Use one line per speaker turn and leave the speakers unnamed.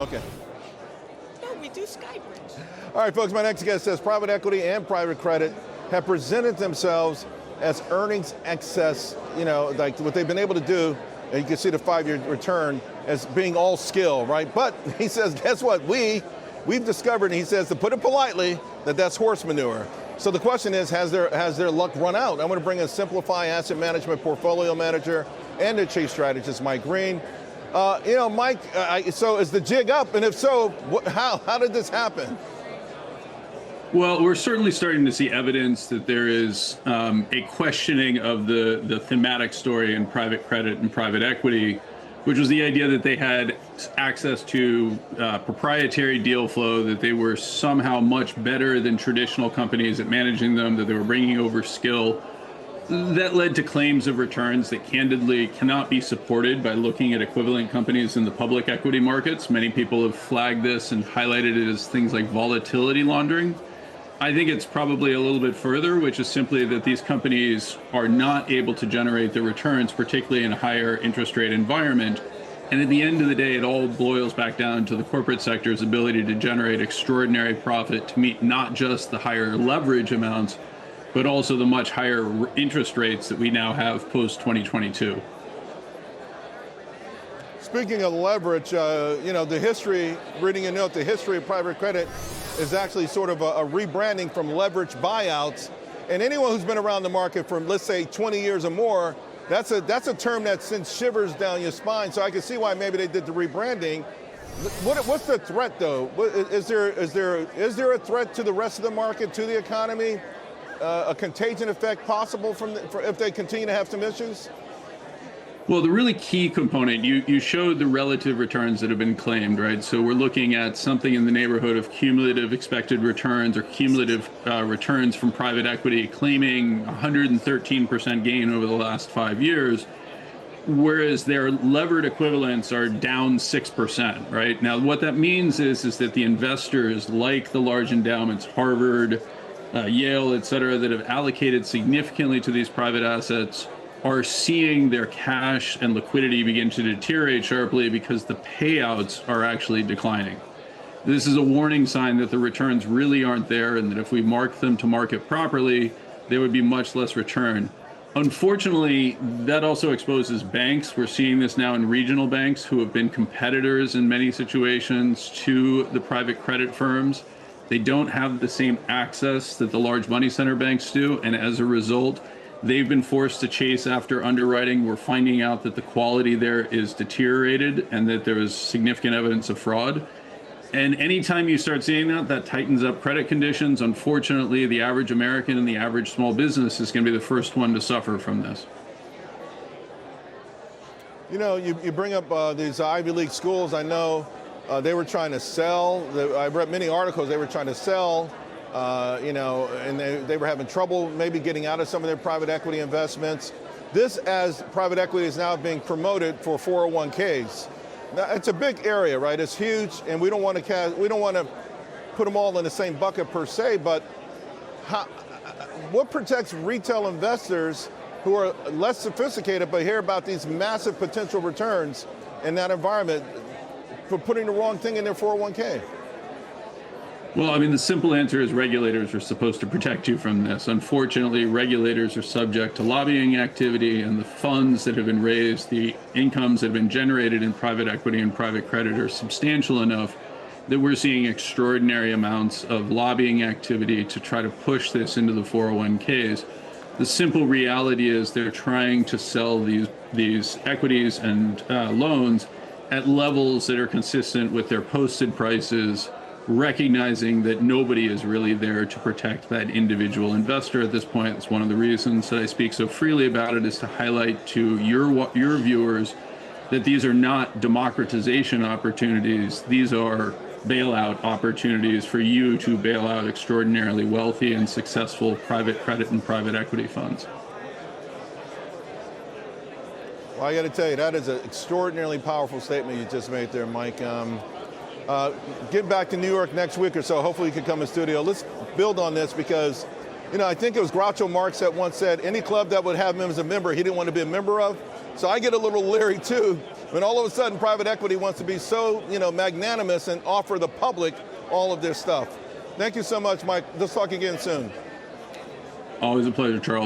Okay.
No, we do Skybridge.
All right, folks, my next guest says private equity and private credit have presented themselves as earnings excess, like what they've been able to do, and you can see the 5-year return as being all skill, right? But he says, guess what? We've discovered, and he says, to put it politely, that's horse manure. So the question is, has their luck run out? I'm going to bring in Simplify Asset Management Portfolio Manager and the Chief Strategist, Mike Green. Mike, so is the jig up? And if so, how did this happen?
Well, we're certainly starting to see evidence that there is a questioning of the thematic story in private credit and private equity, which was the idea that they had access to proprietary deal flow, that they were somehow much better than traditional companies at managing them, that they were bringing over skill. That led to claims of returns that candidly cannot be supported by looking at equivalent companies in the public equity markets. Many people have flagged this and highlighted it as things like volatility laundering. I think it's probably a little bit further, which is simply that these companies are not able to generate the returns, particularly in a higher interest rate environment. And at the end of the day, it all boils back down to the corporate sector's ability to generate extraordinary profit to meet not just the higher leverage amounts, but also the much higher interest rates that we now have post-2022.
Speaking of leverage, the history, reading a note, the history of private credit is actually sort of a rebranding from leverage buyouts. And anyone who's been around the market for, let's say, 20 years or more, that's a term that sends shivers down your spine. So I can see why maybe they did the rebranding. What's the threat, though? Is there a threat to the rest of the market, to the economy? A contagion effect possible if they continue to have some issues?
Well, the really key component, you showed the relative returns that have been claimed, right? So we're looking at something in the neighborhood of cumulative expected returns or cumulative returns from private equity claiming 113% gain over the last 5 years, whereas their levered equivalents are down 6%, right? Now, what that means is that the investors, like the large endowments, Harvard, Yale, et cetera, that have allocated significantly to these private assets are seeing their cash and liquidity begin to deteriorate sharply because the payouts are actually declining. This is a warning sign that the returns really aren't there, and that if we mark them to market properly, there would be much less return. Unfortunately, that also exposes banks. We're seeing this now in regional banks who have been competitors in many situations to the private credit firms. They don't have the same access that the large money center banks do, and as a result, they've been forced to chase after underwriting. We're finding out that the quality there is deteriorated and that there is significant evidence of fraud. And anytime you start seeing that tightens up credit conditions. Unfortunately, the average American and the average small business is going to be the first one to suffer from this.
You bring up these Ivy League schools. I know they were trying to sell. I read many articles. They were trying to sell. And they were having trouble maybe getting out of some of their private equity investments. This, as private equity is now being promoted for 401ks. Now, it's a big area, right? It's huge, and we don't want to put them all in the same bucket per se. But what protects retail investors who are less sophisticated but hear about these massive potential returns in that environment for putting the wrong thing in their 401k?
Well, I mean, the simple answer is regulators are supposed to protect you from this. Unfortunately, regulators are subject to lobbying activity, and the funds that have been raised, the incomes that have been generated in private equity and private credit are substantial enough that we're seeing extraordinary amounts of lobbying activity to try to push this into the 401ks. The simple reality is they're trying to sell these equities and loans at levels that are consistent with their posted prices, recognizing that nobody is really there to protect that individual investor at this point. It's one of the reasons that I speak so freely about it, is to highlight to your viewers that these are not democratization opportunities. These are bailout opportunities for you to bail out extraordinarily wealthy and successful private credit and private equity funds.
Well, I got to tell you, that is an extraordinarily powerful statement you just made there, Mike. Get back to New York next week or so. Hopefully you can come in studio. Let's build on this because, I think it was Groucho Marx that once said any club that would have him as a member, he didn't want to be a member of. So I get a little leery too when all of a sudden private equity wants to be so, magnanimous and offer the public all of their stuff. Thank you so much, Mike. Let's talk again soon.
Always a pleasure, Charles.